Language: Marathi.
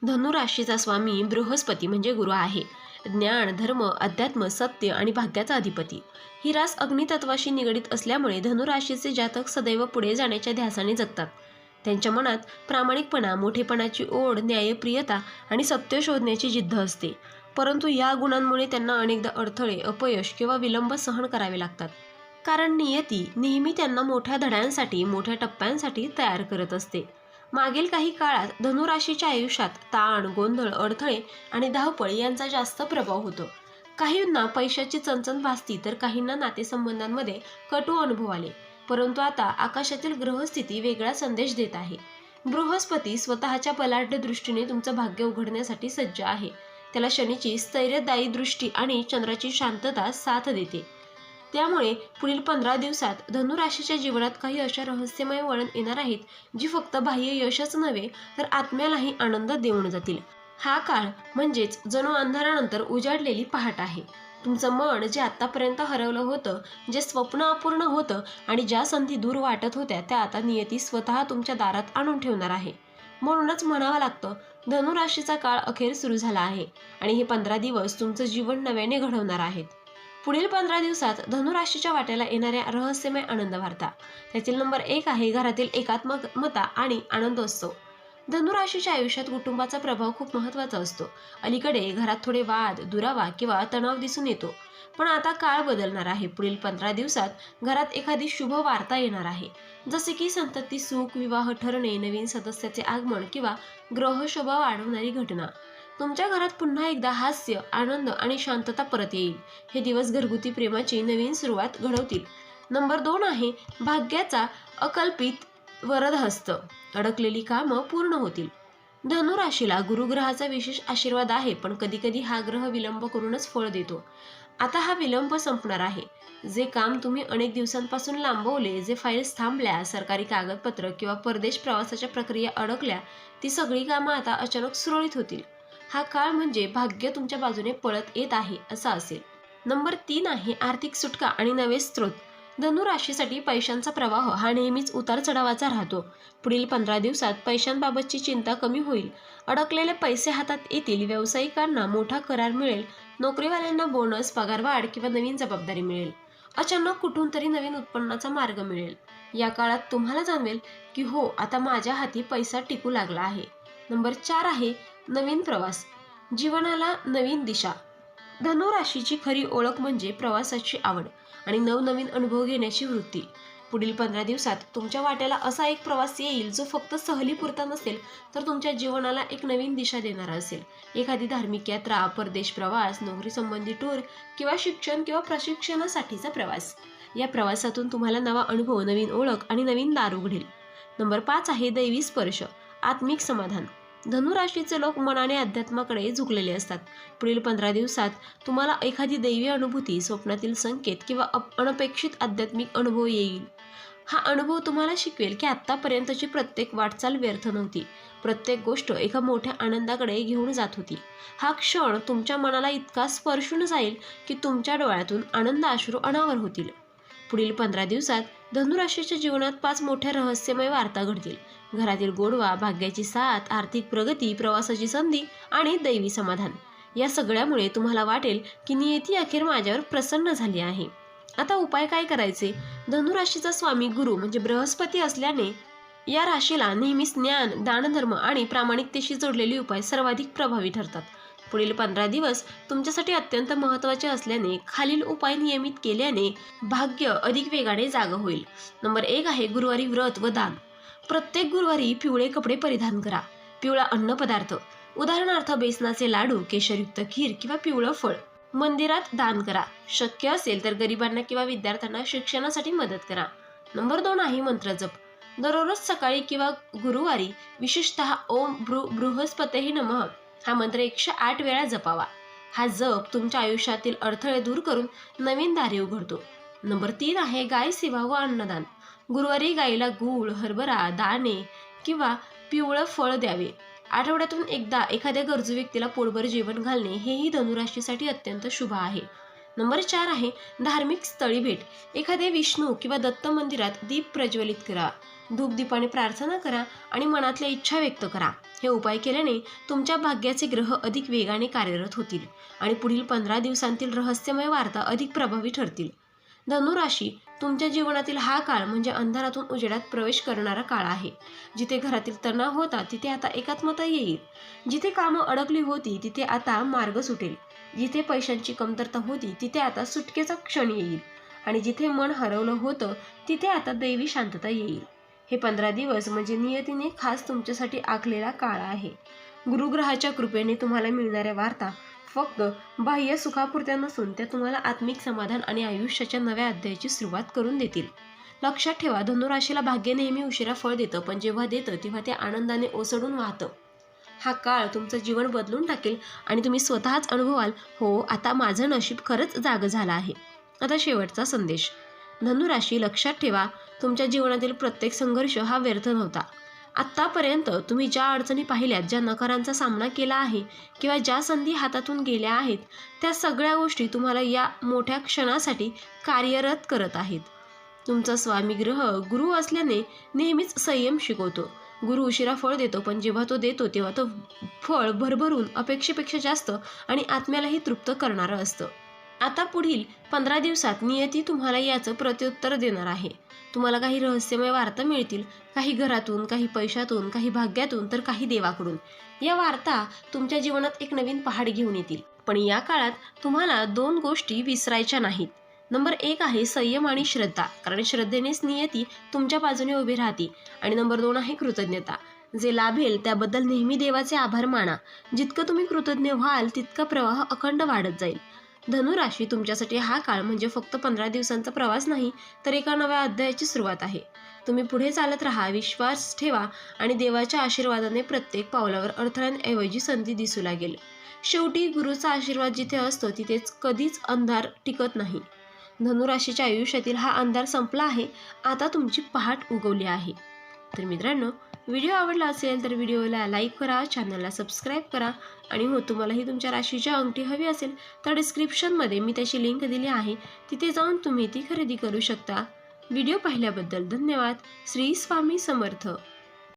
धनुराशीचा स्वामी बृहस्पती म्हणजे गुरु आहे. ज्ञान, धर्म, अध्यात्म, सत्य आणि भाग्याचा अधिपती. ही रास अग्नितत्वाशी निगडीत असल्यामुळे धनुराशीचे जातक सदैव पुढे जाण्याच्या ध्यासाने जगतात. त्यांच्या मनात प्रामाणिकपणा, मोठेपणाची ओढ, न्यायप्रियता आणि सत्य शोधण्याची जिद्द असते. परंतु या गुणांमुळे त्यांना अनेकदा अडथळे, अपयश किंवा विलंब सहन करावे लागतात. कारण नियती नेहमी त्यांना मोठ्या धड्यांसाठी, मोठ्या टप्प्यांसाठी तयार करत असते. मागील काही काळात धनुराशीच्या आयुष्यात ताण, गोंधळ, अडथळे आणि धावपळ यांचा जास्त प्रभाव होतो. काहींना पैशाची चणचण भासती तर काहींना नातेसंबंधांमध्ये कटू अनुभव आले. परंतु आता आकाशातील ग्रहस्थिती वेगळा संदेश देत आहे. बृहस्पती स्वतःच्या बलाढ्य दृष्टीने तुमचं भाग्य उघडण्यासाठी सज्ज आहे. त्याला शनीची स्थैर्यदायी दृष्टी आणि चंद्राची शांतता साथ देते. त्यामुळे पुढील 15 दिवसात धनुराशीच्या जीवनात काही अशा रहस्यमय वळण येणार आहेत, जी फक्त बाह्य यशच नव्हे तर आत्म्यालाही आनंद देऊन जातील. हा काळ म्हणजेच जणू अंधारानंतर उजाडलेली पहाट आहे. तुमचं मन जे आतापर्यंत हरवलं होतं, जे स्वप्न अपूर्ण होतं आणि ज्या संधी दूर वाटत होत्या, त्या आता नियती स्वतः तुमच्या दारात आणून ठेवणार आहे. म्हणूनच म्हणावं लागतं, धनुराशीचा काळ अखेर सुरू झाला आहे आणि हे 15 दिवस तुमचं जीवन नव्याने घडवणार आहेत. पुढील 15 दिवसात धनुराशीच्या वाट्याला येणाऱ्या रहस्यमय आनंद वार्ता. त्यातील नंबर 1 आहे घरातील एकात्मता आणि आनंदोत्सव. धनुराशीच्या आयुष्यात कुटुंबाचा प्रभाव खूप महत्त्वाचा असतो. अलीकडे घरात थोडे वाद, दुरावा किंवा तणाव दिसून येतो. पण आता काळ बदलणार आहे. पुढील 15 दिवसात घरात एखादी शुभ वार्ता येणार आहे, जसे की संतती सुख, विवाह ठरणे, नवीन सदस्याचे आगमन किंवा ग्रहशोभा वाढवणारी घटना. तुमच्या घरात पुन्हा एकदा हास्य, आनंद आणि शांतता परत येईल. हे दिवस घरगुती प्रेमाची नवीन सुरुवात घडवतील. नंबर 2 आहे भाग्याचा अकल्पित वरदहस्त. अडकलेली कामं पूर्ण होतील. धनुराशीला गुरुग्रहाचा विशेष आशीर्वाद आहे, पण कधी कधी हा ग्रह विलंब करूनच फळ देतो. आता हा विलंब संपणार आहे. जे काम तुम्ही अनेक दिवसांपासून लांबवले, जे फाईल्स थांबल्या, सरकारी कागदपत्र किंवा परदेश प्रवासाच्या प्रक्रिया अडकल्या, ती सगळी कामं आता अचानक सुरळीत होतील. हा काळ म्हणजे भाग्य तुमच्या बाजूने पळत येत आहे असं असेल. नंबर 3 आहे आर्थिक सुटका आणि नवे स्रोत. धनुराशीसाठी पैशांचा प्रवाह हा नेहमीच उतार चढावाचा राहतो. पुढील 15 दिवसात पैशांबाबतची चिंता कमी होईल. अडकलेले पैसे हातात येतील. व्यावसायिकांना मोठा करार मिळेल. नोकरीवाल्यांना बोनस, पगारवाढ किंवा नवीन जबाबदारी मिळेल. अचानक कुठून तरी नवीन उत्पन्नाचा मार्ग मिळेल. या काळात तुम्हाला जाणवेल की हो, आता माझ्या हाती पैसा टिकू लागला आहे. नंबर 4 आहे नवीन प्रवास, जीवनाला नवीन दिशा. धनुराशीची खरी ओळख म्हणजे प्रवासाची आवड आणि नवनवीन अनुभव घेण्याची वृत्ती. पुढील 15 दिवसात तुमच्या वाट्याला असा एक प्रवास येईल, जो फक्त सहलीपुरता नसेल तर तुमच्या जीवनाला एक नवीन दिशा देणारा असेल. एखादी धार्मिक यात्रा, परदेश प्रवास, नोकरी संबंधी टूर किंवा शिक्षण किंवा प्रशिक्षणासाठीचा प्रवास. या प्रवासातून तुम्हाला नवा अनुभव, नवीन ओळख आणि नवीन दार उघडेल. नंबर 5 आहे दैवी स्पर्श, आत्मिक समाधान. धनुराशीचे लोक मनाने अध्यात्माकडे झुकलेले असतात. पुढील 15 दिवसात तुम्हाला एखादी दैवी अनुभूती, स्वप्नातील संकेत किंवा अनपेक्षित आध्यात्मिक अनुभव येईल. हा अनुभव तुम्हाला शिकवेल की आत्तापर्यंतची प्रत्येक वाटचाल व्यर्थ नव्हती. प्रत्येक गोष्ट एका मोठ्या आनंदाकडे घेऊन जात होती. हा क्षण तुमच्या मनाला इतका स्पर्शून जाईल की तुमच्या डोळ्यातून आनंद अश्रू अनावर होतील. पुढील 15 दिवसात धनुराशीच्या जीवनात 5 मोठ्या रहस्यमय वार्ता घडतील. घरातील गोडवा, भाग्याची साथ, आर्थिक प्रगती, प्रवासाची संधी आणि दैवी समाधान. या सगळ्यामुळे तुम्हाला वाटेल की नियती अखेर माझ्यावर प्रसन्न झाली आहे. आता उपाय काय करायचे? धनुराशीचा स्वामी गुरु म्हणजे बृहस्पती असल्याने या राशीला नेहमीच ज्ञान, दानधर्म आणि प्रामाणिकतेशी जोडलेले उपाय सर्वाधिक प्रभावी ठरतात. पुढील 15 दिवस तुमच्यासाठी अत्यंत महत्त्वाचे असल्याने खालील उपाय नियमित केल्याने भाग्य अधिक वेगाने जागं होईल. नंबर 1 आहे गुरुवारी व्रत व दान. प्रत्येक गुरुवारी पिवळे कपडे परिधान करा. पिवळा अन्नपदार्थ, उदाहरणार्थ बेसनाचे लाडू, केशरयुक्त खीर किंवा पिवळं फळ मंदिरात दान करा. शक्य असेल तर गरिबांना किंवा विद्यार्थ्यांना शिक्षणासाठी मदत करा. नंबर 2 आहे मंत्रजप. दररोज सकाळी किंवा गुरुवारी विशेषतः ओम बृहस्पतीही नमः हा मंत्र 108 वेळा जपावा. हा जप तुमच्या आयुष्यातील अडथळे दूर करून नवीन दारे उघडतो. नंबर 3 आहे गाय सेवा व अन्नदान. गुरुवारी गायीला गूळ, हरभरा, दाणे किंवा पिवळं फळ द्यावे. आठवड्यातून एकदा एखाद्या गरजू व्यक्तीला पोटभर जेवण घालणे हेही धनुराशीसाठी अत्यंत शुभ आहे. नंबर 4 आहे धार्मिक स्थळी भेट. एखाद्या विष्णू किंवा दत्त मंदिरात दीप प्रज्वलित करा. धूपदीपाने प्रार्थना करा आणि मनातल्या इच्छा व्यक्त करा. हे उपाय केल्याने तुमच्या भाग्याचे ग्रह अधिक वेगाने कार्यरत होतील आणि पुढील 15 दिवसांतील रहस्यमय वार्ता अधिक प्रभावी ठरतील. धनुराशी, तुमच्या जीवनातील हा काळ म्हणजे अंधारातून उजेडात प्रवेश करणारा काळ आहे. जिथे घरातील तणाव होता तिथे आता एकात्मता येईल. जिथे कामं अडकली होती तिथे आता मार्ग सुटेल. जिथे पैशांची कमतरता होती तिथे आता सुटकेचा क्षण येईल आणि जिथे मन हरवलं होतं तिथे आता दैवी शांतता येईल. हे 15 दिवस म्हणजे नियतीने खास तुमच्यासाठी आखलेला काळ आहे. गुरुग्रहाच्या कृपेने तुम्हाला मिळणाऱ्या वार्ता फक्त बाह्य सुखापुरत्या नसून त्या तुम्हाला आत्मिक समाधान आणि आयुष्याच्या नव्या अध्यायाची सुरुवात करून देतील. लक्षात ठेवा, धनुराशीला भाग्य नेहमी उशिरा फळ देतं, पण जेव्हा देतं तेव्हा ते आनंदाने ओसडून वाहतं. हा काळ तुमचं जीवन बदलून टाकेल आणि तुम्ही स्वतःच अनुभवाल, हो, आता माझं नशीब खरंच जागं झालं आहे. आता शेवटचा संदेश. धनुराशी, लक्षात ठेवा, तुमच्या जीवनातील प्रत्येक संघर्ष हा व्यर्थ नव्हता. आत्तापर्यंत तुम्ही ज्या अडचणी पाहिल्यात, ज्या नकारांचा सामना केला आहे किंवा ज्या संधी हातातून गेल्या आहेत, त्या सगळ्या गोष्टी तुम्हाला या मोठ्या क्षणासाठी कार्यरत करत आहेत. तुमचा स्वामी ग्रह गुरु असल्याने नेहमीच संयम शिकवतो. गुरु उशिरा फळ देतो, पण जेव्हा तो देतो तेव्हा तो फळ भरभरून, अपेक्षेपेक्षा जास्त आणि आत्म्यालाही तृप्त करणारं असतं. आता पुढील 15 दिवसात नियती तुम्हाला याचं प्रत्युत्तर देणार आहे. तुम्हाला काही रहस्यमय वार्ता मिळतील, काही घरातून, काही पैशातून, काही भाग्यातून, तर काही देवाकडून. या वार्ता तुमच्या जीवनात एक नवीन पहाड घेऊन येतील. पण या काळात तुम्हाला 2 गोष्टी विसरायच्या नाहीत. नंबर 1 आहे संयम आणि श्रद्धा, कारण श्रद्धेनेच नियती तुमच्या बाजूने उभी राहते. आणि नंबर 2 आहे कृतज्ञता. जे लाभेल त्याबद्दल नेहमी देवाचे आभार माना. जितकं तुम्ही कृतज्ञ व्हाल तितका प्रवाह अखंड वाढत जाईल. धनुराशी, तुमच्यासाठी हा काळ म्हणजे फक्त 15 दिवसांचा प्रवास नाही, तर एका नव्या अध्यायाची सुरुवात आहे. तुम्ही पुढे चालत राहा, विश्वास ठेवा आणि देवाच्या आशीर्वादाने प्रत्येक पावलावर अडथळ्यांऐवजी संधी दिसू लागेल. शेवटी गुरुचा आशीर्वाद जिथे असतो तिथेच कधीच अंधार टिकत नाही. धनुराशीच्या आयुष्यातील हा अंधार संपला आहे. आता तुमची पहाट उगवली आहे. तर मित्रांनो, व्हिडिओ आवडला असेल तर व्हिडिओला लाईक करा, चॅनलला सबस्क्राईब करा आणि हो, तुम्हालाही तुमच्या राशीची अंगठी हवी असेल तर डिस्क्रिप्शनमध्ये मी त्याची लिंक दिली आहे, तिथे जाऊन तुम्ही ती खरेदी करू शकता. व्हिडिओ पाहिल्याबद्दल धन्यवाद. श्री स्वामी समर्थ.